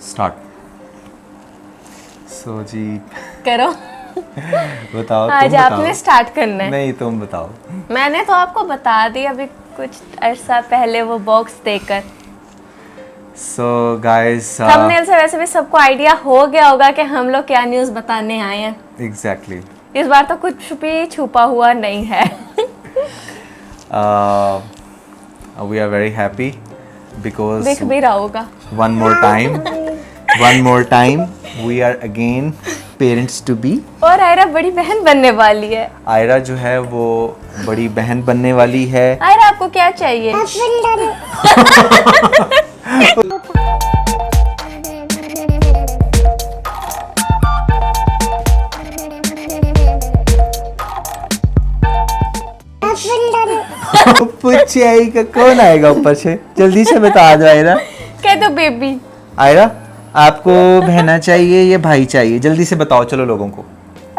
Start. सो जी करो। बताओ। आज तुम आपने बताओ। स्टार्ट करना है। नहीं तुम बताओ। मैंने तो आपको बता दी अभी कुछ अरसा पहले वो बॉक्स देकर। सो गाइस थंबनेल से वैसे भी सबको आइडिया हो गया होगा कि हम लोग क्या न्यूज़ बताने आए हैं। एग्जैक्टली। इस बार तो कुछ भी छुपा हुआ नहीं है। We are very happy because दिख भी रहा होगा। One more time we are again parents to be. और आयरा बड़ी बहन बनने वाली है। आयरा जो है वो बड़ी बहन बनने वाली है। आयरा आपको क्या चाहिए? पुच्छे का कौन आएगा ऊपर से? जल्दी से बता दो आयरा। कह दो बेबी। आयरा आपको बहना चाहिए या भाई चाहिए? जल्दी से बताओ चलो लोगों को।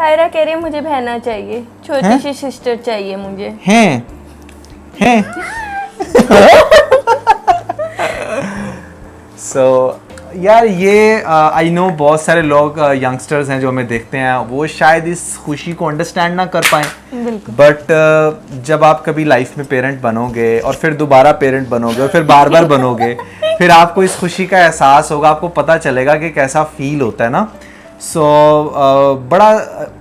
आयरा कह रही है मुझे बहना चाहिए, छोटी सी सिस्टर चाहिए मुझे। हैं सो यार ये आई नो बहुत सारे लोग यंगस्टर्स हैं जो हमें देखते हैं, वो शायद इस खुशी को अंडरस्टैंड ना कर पाएं। बट जब आप कभी लाइफ में पेरेंट बनोगे और फिर दोबारा पेरेंट बनोगे और फिर बार बार बनोगे, फिर आपको इस खुशी का एहसास होगा, आपको पता चलेगा कि कैसा फील होता है ना। सो बड़ा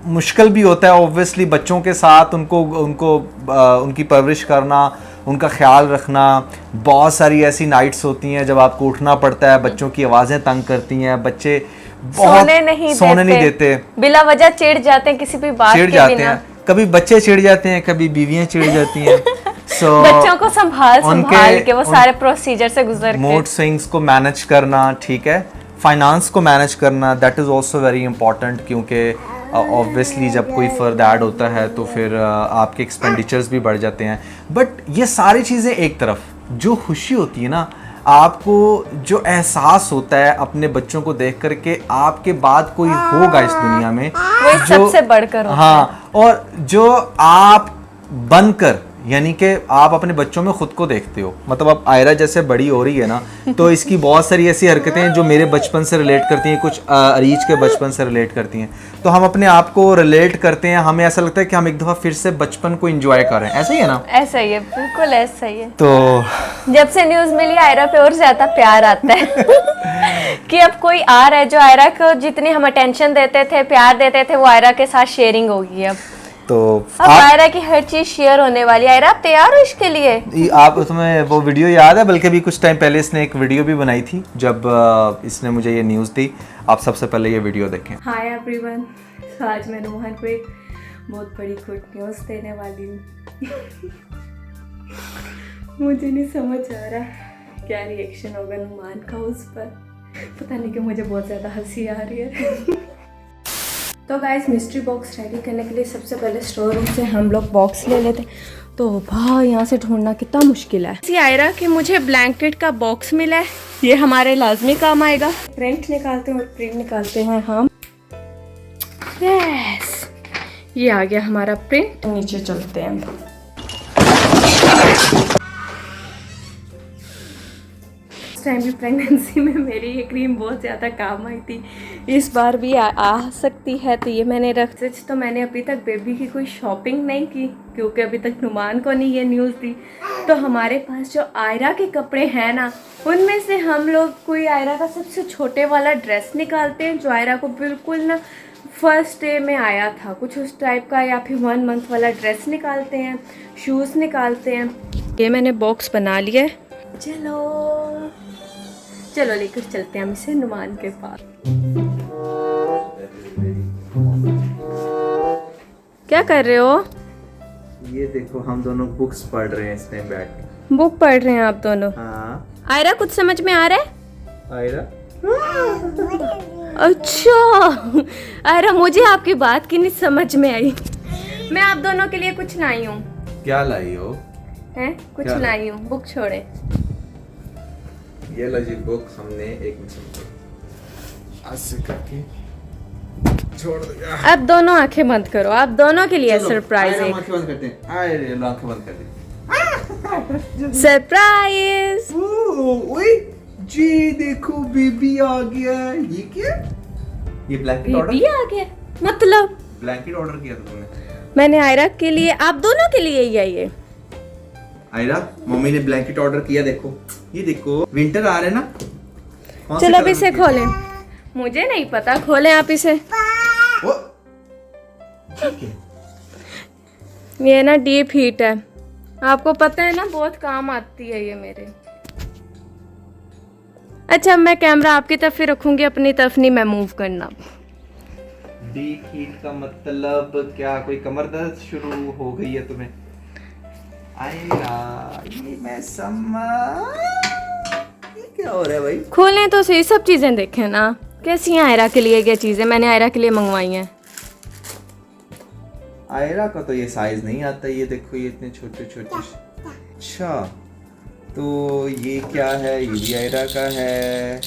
मुश्किल भी होता है ऑब्वियसली बच्चों के साथ उनकी परवरिश करना, उनका ख्याल रखना। बहुत सारी ऐसी नाइट्स होती हैं जब आपको उठना पड़ता है, बच्चों की आवाज़ें तंग करती हैं, बच्चे बहुत सोने नहीं देते, बिला वजह चिढ़ जाते हैं किसी भी बात के बिना। कभी बच्चे चिढ़ जाते हैं, कभी बीवियां चिढ़ जाती हैं। बच्चों को संभाल के वो सारे प्रोसीजर से गुजर के मूड स्विंग्स को मैनेज करना, ठीक है, फाइनेंस को मैनेज करना, that is also very important, क्योंकि ऑब्वियसली जब कोई फ़र्द ऐड होता है तो फिर आपके एक्सपेंडिचर्स भी बढ़ जाते हैं। बट ये सारी चीज़ें एक तरफ, जो खुशी होती है ना, आपको जो एहसास होता है अपने बच्चों को देख कर के आपके बाद कोई होगा इस दुनिया में वो सबसे बढ़कर होता है। हाँ, और जो आप बनकर यानी कि आप अपने बच्चों में खुद को देखते हो, मतलब अब आयरा जैसे बड़ी हो रही है ना, तो इसकी बहुत सारी ऐसी हरकतें हैं जो मेरे बचपन से रिलेट करती हैं, कुछ अरीज के बचपन से रिलेट करती हैं, तो हम अपने आप को रिलेट करते हैं, हमें ऐसा लगता है कि हम एक दफ़ा फिर से बचपन को एंजॉय कर रहे हैं। ऐसा ही है ना? ऐसा ही है, बिल्कुल ऐसा ही है। तो जब से न्यूज़ मिली आयरा पे और ज़्यादा प्यार आता है कि अब कोई आ रहा है जो आयरा को जितनी हम अटेंशन देते थे, प्यार देते थे, वो आयरा के साथ शेयरिंग होगी अब। तो अब आयरा की हर चीज शेयर होने वाली है। आयरा आप तैयार हो इसके लिए? आप तुम्हें वो वीडियो याद है? बल्कि भी कुछ टाइम पहले इसने एक वीडियो भी बनाई थी जब इसने मुझे ये न्यूज़ दी। आप सबसे पहले ये वीडियो देखें। हाय एवरीवन, तो आज मैं नुमान को एक बहुत बड़ी गुड न्यूज़ देने वाली हूँ। मुझे नहीं समझ आ रहा क्या रिएक्शन होगा नुमान का उस पर। पता नहीं कि मुझे बहुत ज़्यादा हंसी आ रही है। तो गाइस, मिस्ट्री बॉक्स रेडी करने के लिए सबसे पहले स्टोर रूम से हम लोग बॉक्स ले लेते हैं। तो भाई यहाँ से ढूंढना कितना मुश्किल है। इसी आयरा कि मुझे ब्लैंकेट का बॉक्स मिला है, ये हमारे लाजमी काम आएगा। प्रिंट निकालते हैं और प्रिंट निकालते हैं हम। यस, ये आ गया हमारा प्रिंट। नीचे चलते हैं। टाइम भी प्रेगनेंसी में मेरी ये क्रीम बहुत ज़्यादा काम आई थी, इस बार भी आ सकती है, तो ये मैंने रख दी। तो मैंने अभी तक बेबी की कोई शॉपिंग नहीं की क्योंकि अभी तक नुमान को नहीं ये न्यूज़ दी। तो हमारे पास जो आयरा के कपड़े हैं ना, उनमें से हम लोग कोई आयरा का सबसे छोटे वाला ड्रेस निकालते हैं जो आयरा को बिल्कुल ना फर्स्ट डे में आया था, कुछ उस टाइप का, या फिर 1 मंथ वाला ड्रेस निकालते हैं, शूज़ निकालते हैं। ये मैंने बॉक्स बना लिया है। चलो लेकर चलते हैं हम इसे नुमान के पास। क्या कर रहे हो? ये देखो हम दोनों बुक्स पढ़ रहे हैं इस टाइम बैठ के। बुक पढ़ रहे हैं आप दोनों? हाँ। आयरा कुछ समझ में आ रहा है? आयरा अच्छा, आयरा मुझे आपकी बात की नहीं समझ में आई। मैं आप दोनों के लिए कुछ लाई हूँ। क्या लाई हो? हैं? कुछ लाई हूँ, बुक छोड़े। ये लो जी बुक, हमने एक मिनट ऐसे करके छोड़ दिया। अब दोनों आंखें बंद करो, आप दोनों के लिए सरप्राइज है। आंखें बंद करते हैं। आए आंखें बंद कर दी। सरप्राइज। ओए जी देखो बेबी आ गया है। ये क्या? ये ब्लैंकेट ऑर्डर? बेबी आ गया मतलब? ब्लैंकेट ऑर्डर किया था तुमने? मैंने आयरा के लिए, आप दोनों के लिए ही है ये। आयरा, मम्मी ने ब्लैंकेट ऑर्डर किया। देखो, ये देखो, विंटर आ रहे हैं ना। कौन से चलो अब कलर इसे के? खोलें। मुझे नहीं पता, खोलें आप इसे। ओ, ठीक है। ये ना डीप हीट है, आपको पता है ना, बहुत काम आती है ये मेरे। अच्छा, मैं कैमरा आपकी तरफ ही रखूंगी, अपनी तरफ नहीं मैं मूव करना। डीप हीट का मतलब क्या? कोई कमर दर्द शुरू हो गई है तुम्हें? आयरा, ये मैं ये क्या हो रहा है भाई? खोलें तो सही, सब चीजें देखें ना कैसी हैं। आयरा के लिए क्या चीजें मैंने आयरा के लिए मंगवाई हैं। आयरा का तो ये साइज नहीं आता। ये देखो, ये इतने छोटे छोटे। अच्छा, तो ये क्या है? ये भी आयरा का है।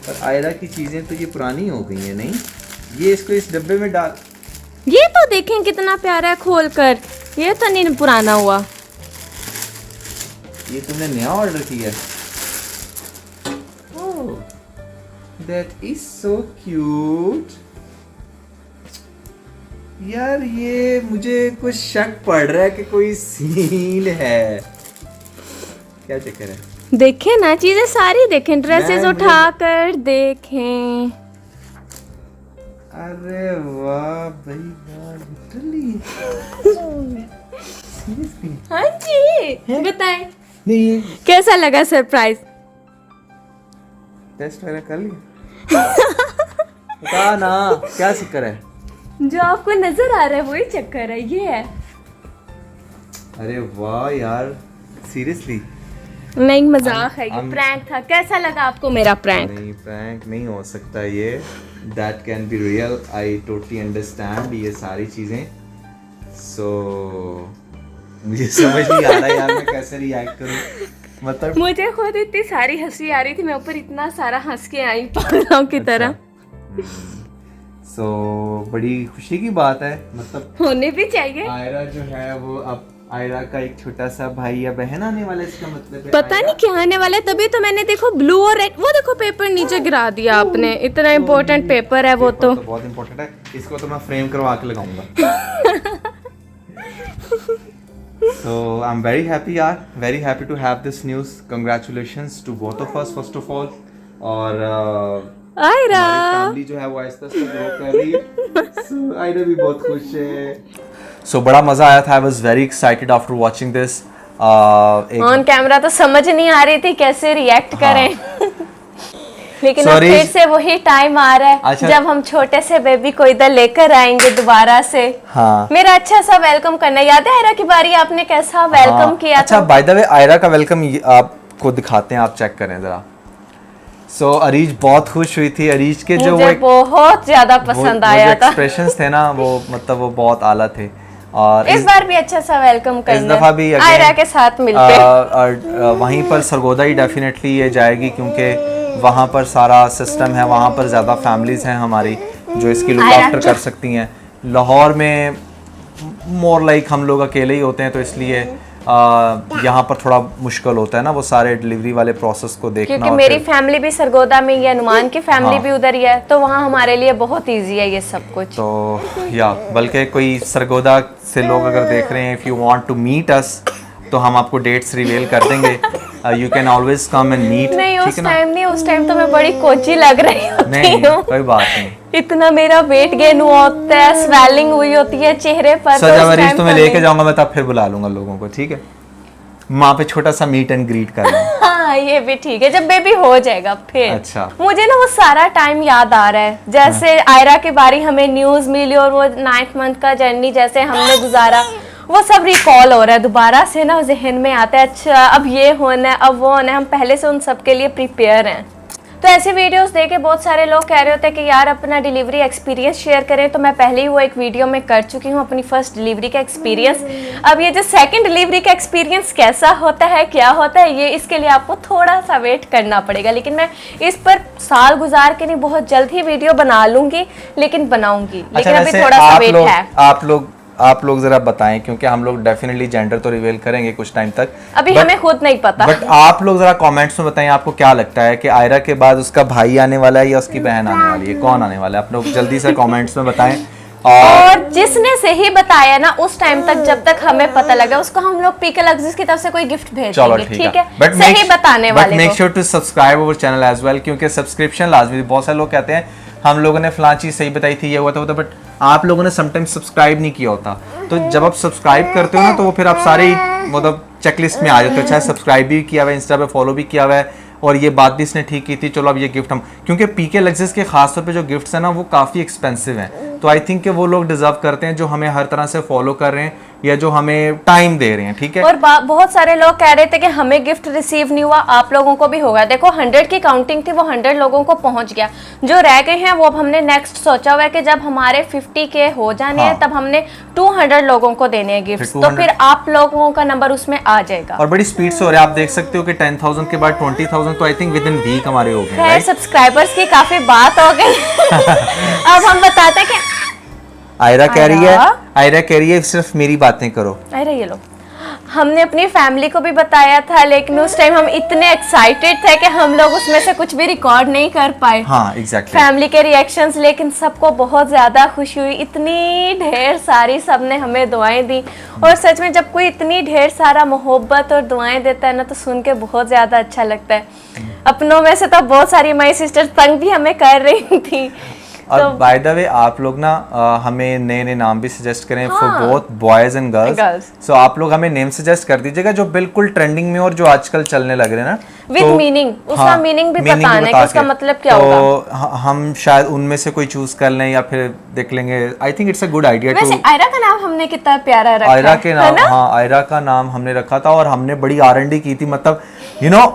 पर आयरा की चीजें तो ये पुरानी हो गई हैं। नहीं, ये इसको इस डब्बे में डाल। ये तो देखें कितना प्यारा है खोल कर, ये तो नहीं पुराना हुआ। ये तुमने नया ऑर्डर किया है? ओह, दैट इज सो क्यूट। यार, ये मुझे कुछ शक पड़ रहा है कि कोई सील है। क्या चक्कर है? देखें ना, चीजें सारी देखें, ड्रेसेस मैं- उठा कर देखें। अरे वाह भाई वाह, लिटरली सीरियसली। हाँ जी, बताएं नहीं, ये कैसा लगा सरप्राइज? टेस्ट वगैरह कर लिया? बता ना, क्या चक्कर है? जो आपको नजर आ रहा है वही चक्कर है, ये है। अरे वाह यार, सीरियसली। नहीं, मजाक है, ये हम- प्रैंक था। कैसा लगा आपको मेरा प्रैंक? नहीं, प्रैंक नहीं हो सकता ये। That can be real. I totally understand ये सारी चीज़ें। सो मुझे समझ नहीं आ रहा यार, मैं कैसे रिएक्ट करूं। मतलब मुझे खुद इतनी सारी हंसी आ रही थी, मैं ऊपर इतना सारा हंस के आई पागलों की तरह। सो बड़ी खुशी की बात है। मतलब होने भी चाहिए। आयरा जो है वो अब आयरा का एक छोटा सा भाई या बहन आने वाला है, इसका मतलब है। पता नहीं क्या आने वाला है, तभी तो मैंने देखो ब्लू और रेड, वो देखो पेपर नीचे गिरा दिया आपने। इतना इम्पोर्टेंट पेपर है वो तो। बहुत इम्पोर्टेंट है। इसको तो मैं फ्रेम करवा के लगाऊंगा। So I'm very happy यार, very happy to have this news. Congratulations to both of us first of all. और आयरा हमारी फैमिली जो है वो आहिस्ता आहिस्ता ग्रो कर रही है। So आयरा भी बहुत खुश है। So बड़ा मजा आया था। I was very excited after watching this. On camera तो समझ नहीं आ रही थी कैसे रिएक्ट करें। लेकिन अब Sorry. फिर से वही टाइम आ रहा है अच्छा। जब हम छोटे से बेबी को इधर लेकर आएंगे दोबारा से। हाँ। मेरा अच्छा सा वेलकम करना। याद है आयरा की बारी, आपने कैसा वेलकम किया अच्छा, था? बाय द वे आयरा का वेलकम आपको दिखाते हैं, आप चेक करें जरा। सो अरीज बहुत खुश हुई थी। अरीज के जो मुझे बहुत ज्यादा पसंद आया था। एक्सप्रेशंस थे ना, वो मतलब वो बहुत आला थे। और इस बार भी अच्छा सा वेलकम करना। दफा भी again, आयरा के साथ मिलके। और वहीं पर सरगोदा ही डेफिनेटली ये जाएगी, क्योंकि वहाँ पर सारा सिस्टम है, वहाँ पर ज़्यादा फैमिलीज़ हैं हमारी जो इसकी लुक आफ्टर कर सकती हैं। लाहौर में मोर लाइक हम लोग अकेले ही होते हैं, तो इसलिए यहाँ पर थोड़ा मुश्किल होता है ना वो सारे डिलीवरी वाले प्रोसेस को देखना। क्योंकि और मेरी फिर- फैमिली भी सरगोदा में ही है, नुमान की फैमिली हाँ। भी उधर ही है, तो वहाँ हमारे लिए बहुत इजी है ये सब कुछ। तो या बल्कि कोई सरगोदा से लोग अगर देख रहे हैं, if you want to meet us, तो हम आपको डेट्स रिवील कर देंगे। You can always come and meet. नहीं, ठीक उस है ना? टाइम नहीं, उस टाइम तो मैं बड़ी कोची लग रही होती नहीं, हूँ। कोई बात नहीं। इतना मेरा वेट गेन हुआ होता है, स्वेलिंग हुई होती है चेहरे पर। तो सजा उस मरीज time तुम्हें तो लेके नहीं। जाऊंगा मैं, तब फिर बुला लूंगा लोगों को, ठीक है? वहाँ पे छोटा सा मीट एंड ग्रीट कर लेंगे। हाँ, ये भी ठीक है, जब बेबी हो जाएगा फिर। अच्छा। मुझे ना वो सारा टाइम याद आ रहा है, जैसे आयरा के बारे हमें न्यूज मिली और वो 9th मंथ का जर्नी जैसे हमने गुजारा, वो सब रिकॉल हो रहा है दोबारा से ना, जहन में आता है। अच्छा, अब ये होना है, अब वो होना है, हम पहले से उन सब के लिए प्रिपेयर हैं। तो ऐसे वीडियोस देखे बहुत सारे लोग कह रहे होते हैं कि यार अपना डिलीवरी एक्सपीरियंस शेयर करें, तो मैं पहले ही वो एक वीडियो में कर चुकी हूँ अपनी फर्स्ट डिलीवरी का एक्सपीरियंस। अब ये जो सेकंड डिलीवरी का एक्सपीरियंस कैसा होता है, क्या होता है, ये इसके लिए आपको थोड़ा सा वेट करना पड़ेगा। लेकिन मैं इस पर साल गुजार के नहीं, बहुत जल्द ही वीडियो बना लूंगी, लेकिन बनाऊंगी। लेकिन अभी वैसे थोड़ा सा आप वेट लोग है। आप लोग आप लोग जरा बताएं, क्योंकि हम लोग डेफिनेटली जेंडर तो रिवील करेंगे कुछ टाइम तक, अभी हमें खुद नहीं पता। बट आप लोग जरा कमेंट्स में बताएं आपको क्या लगता है कि आयरा के बाद उसका भाई आने वाला है या उसकी बहन आने वाली है, कौन आने वाला है? आप लोग जल्दी से कमेंट्स में बताएं। और जिसने सही बताया ना उस टाइम तक, जब तक हमें पता लगा, उसको हम लोग पीके लग्जिस की तरफ से कोई गिफ्ट भेज देंगे, ठीक है? बट सही बताने वाले को। Make sure to subscribe our channel as well, क्योंकि सब्सक्रिप्शन लाजमी। बहुत सारे लोग कहते हैं हम लोगों ने फलां चीज सही बताई थी, ये हुआ था, बट आप लोगों ने समटाइम्स सब्सक्राइब नहीं किया होता। तो जब आप सब्सक्राइब करते हो ना, तो वो फिर आप सारे मतलब चेकलिस्ट में आ जाते हो। चाहे सब्सक्राइब भी किया हुआ है, इंस्टा पे फॉलो भी किया हुआ है, और ये बात भी इसने ठीक की थी, चलो अब ये गिफ्ट हम, क्योंकि पीके लग्जिस के खास तौर पे जो गिफ्ट्स हैं ना वो काफ़ी एक्सपेंसिव हैं। तो आई थिंक कि वो लोग डिजर्व करते हैं जो हमें हर तरह से फॉलो कर रहे हैं या जो हमें टाइम दे रहे हैं, ठीक है? और बहुत सारे लोग कह रहे थे कि हमें गिफ्ट रिसीव नहीं हुआ, आप लोगों को भी होगा। देखो 100 की काउंटिंग थी, वो 100 लोगों को पहुंच गया। जो रह गए हैं वो अब हमने नेक्स्ट सोचा हुआ है कि जब हमारे 50 के हो जाने हैं, तब हमने 200 लोगों को देने हैं गिफ्ट। तो फिर आप लोगों का नंबर उसमें आ जाएगा। और बड़ी स्पीड से हो रहा है, आप देख सकते हो कि 10,000 के बाद 20,000 तो I think within week हमारे हो गए। खैर सब्सक्राइबर्स की काफी बात हो गई। अब हम बताते हैं कि आयरा कह रही है सिर्फ मेरी बातें करो। अरे ये लो, हमने अपनी फैमिली को भी बताया था, लेकिन उस टाइम हम इतने एक्साइटेड थे कि हम लोग उसमें से कुछ भी रिकॉर्ड नहीं कर पाए। हाँ, एग्जैक्टली। फैमिली के रिएक्शंस, लेकिन सबको बहुत ज्यादा खुशी हुई, इतनी ढेर सारी सबने हमें दुआएं दी। और सच में जब कोई इतनी ढेर सारा मोहब्बत और दुआएं देता है ना, तो सुन के बहुत ज्यादा अच्छा लगता है। अपनों में से तो बहुत सारी माई सिस्टर तंग भी हमें कर रही थी। और बाय द वे आप लोग ना हमें नए नए नाम भी सजेस्ट करें for both boys and girls. So आप लोग हमें नेम सजेस्ट कर दीजिएगा जो बिल्कुल ट्रेंडिंग में और जो आजकल चलने लग रहे हैं ना, विद मीनिंग, उसका मीनिंग भी बताना है कि उसका मतलब क्या होगा। तो हम शायद उनमें से कोई चूज कर लें या फिर देख लेंगे। I think it's a good idea. वैसे आयरा का नाम हमने कितना प्यारा रखा। आयरा के नाम, हाँ, आयरा का नाम हमने रखा था और हमने बड़ी R&D की थी। मतलब यू नो,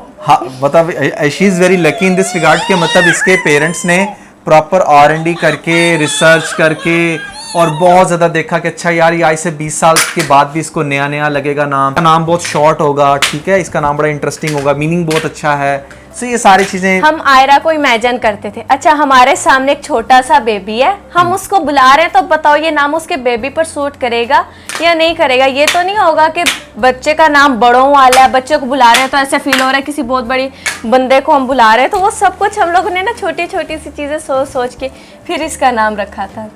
मतलब she is very lucky in this regard के, मतलब इसके पेरेंट्स ने प्रॉपर R&D करके, रिसर्च करके, और बहुत ज़्यादा देखा कि अच्छा यार ये आज से 20 साल के बाद भी इसको नया नया लगेगा। नाम बहुत शॉर्ट होगा, ठीक है, इसका नाम बड़ा इंटरेस्टिंग होगा, मीनिंग बहुत अच्छा है। सो ये सारी चीज़ें हम आयरा को इमेजिन करते थे। अच्छा, हमारे सामने एक छोटा सा बेबी है, हम उसको बुला रहे हैं, तो बताओ ये नाम उसके बेबी पर सूट करेगा या नहीं करेगा? ये तो नहीं होगा कि बच्चे का नाम बड़ों वाला है, बच्चे को बुला रहे हैं तो ऐसे फील हो रहा है किसी बहुत बड़ी बंदे को हम बुला रहे हैं। तो वो सब कुछ हम लोगों ने ना छोटी छोटी सी चीजें सोच सोच के फिर इसका नाम रखा था।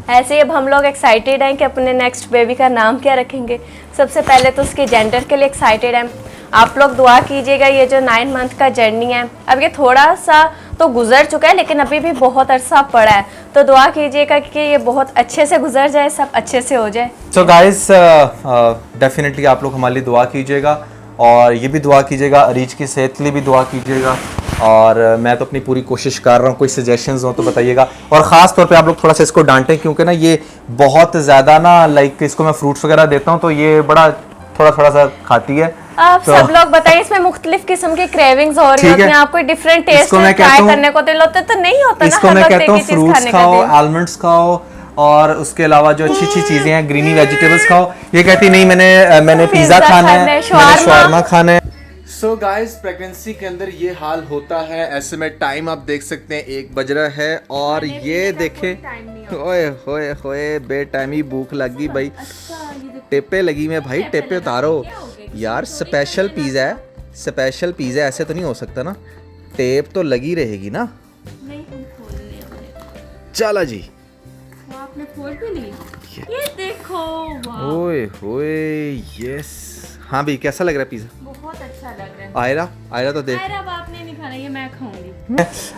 ऐसे ही अब हम लोग एक्साइटेड हैं कि अपने नेक्स्ट बेबी का नाम क्या रखेंगे। सबसे पहले तो उसके जेंडर के लिए एक्साइटेड हैं। आप लोग दुआ कीजिएगा, ये जो 9 मंथ का जर्नी है, अब ये थोड़ा सा तो गुजर चुका है, लेकिन अभी भी बहुत अरसा पड़ा है। तो दुआ कीजिएगा कि ये बहुत अच्छे से गुजर जाए, सब अच्छे से हो जाए। सो गाइस, डेफिनेटली आप लोग हमारे लिए दुआ कीजिएगा, और ये भी दुआ कीजिएगा अरीज की सेहत के लिए भी दुआ कीजिएगा। और मैं तो अपनी पूरी कोशिश कर रहा हूँ, कोई सजेशंस हो तो बताइएगा। और ख़ास तौर पे आप लोग थोड़ा सा इसको डांटें, क्योंकि ना ये बहुत ज़्यादा ना, लाइक इसको मैं फ्रूट्स वगैरह देता हूँ तो ये बड़ा थोड़ा सा खाती है। आप तो सब लोग बताइए, इसमें मुख्तलिफ किस्म की क्रेविंग्स हो रही होती हैं, आपको डिफरेंट टेस्ट ट्राई करने को दिल होता है, तो नहीं होता ना। इसको मैं कहता हूँ फ्रूट्स खाओ, आलमंड्स खाओ, और उसके अलावा जो अच्छी अच्छी चीजें हैं, ग्रीनी वेजिटेबल्स खाओ। ये कहती नहीं, मैंने पिज्जा खाना है, मैंने शवारमा खाना है। सो गाइस, प्रेगनेंसी के अंदर ये हाल होता है। ऐसे में टाइम आप देख सकते हैं 1 बज रहा है, और ये देखे, ओए होए होए, बेटाइमी भूख लग गई भाई। टेपे लगी में भाई, टेपे उतारो यार। स्पेशल पिज़्ज़ा है, स्पेशल पिज़्ज़ा, ऐसे तो नहीं हो सकता ना, टेप तो लगी रहेगी ना। चला जी, आपने खोल भी ली, ये देखो, ओए होए, यस। हाँ भाई, कैसा लग रहा है पिज़्ज़ा? बहुत अच्छा लग रहा है। आयरा तो देख, आयरा आपने नहीं खाना, ये मैं खाऊंगी।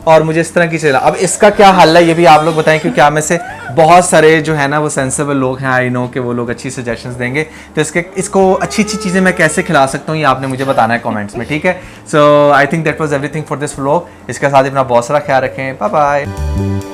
और मुझे इस तरह की चला। अब इसका क्या हल है ये भी आप लोग बताएं, क्योंकि आप में से बहुत सारे जो है ना वो सेंसिबल लोग हैं, आई नो कि वो लोग अच्छी सजेशंस देंगे। तो इसको अच्छी अच्छी चीज़ें मैं कैसे खिला सकता हूँ, ये आपने मुझे बताना है कमेंट्स में, ठीक है? So I think that was everything for this vlog. इसके साथ अपना बहुत सारा ख्याल रखें। Bye bye.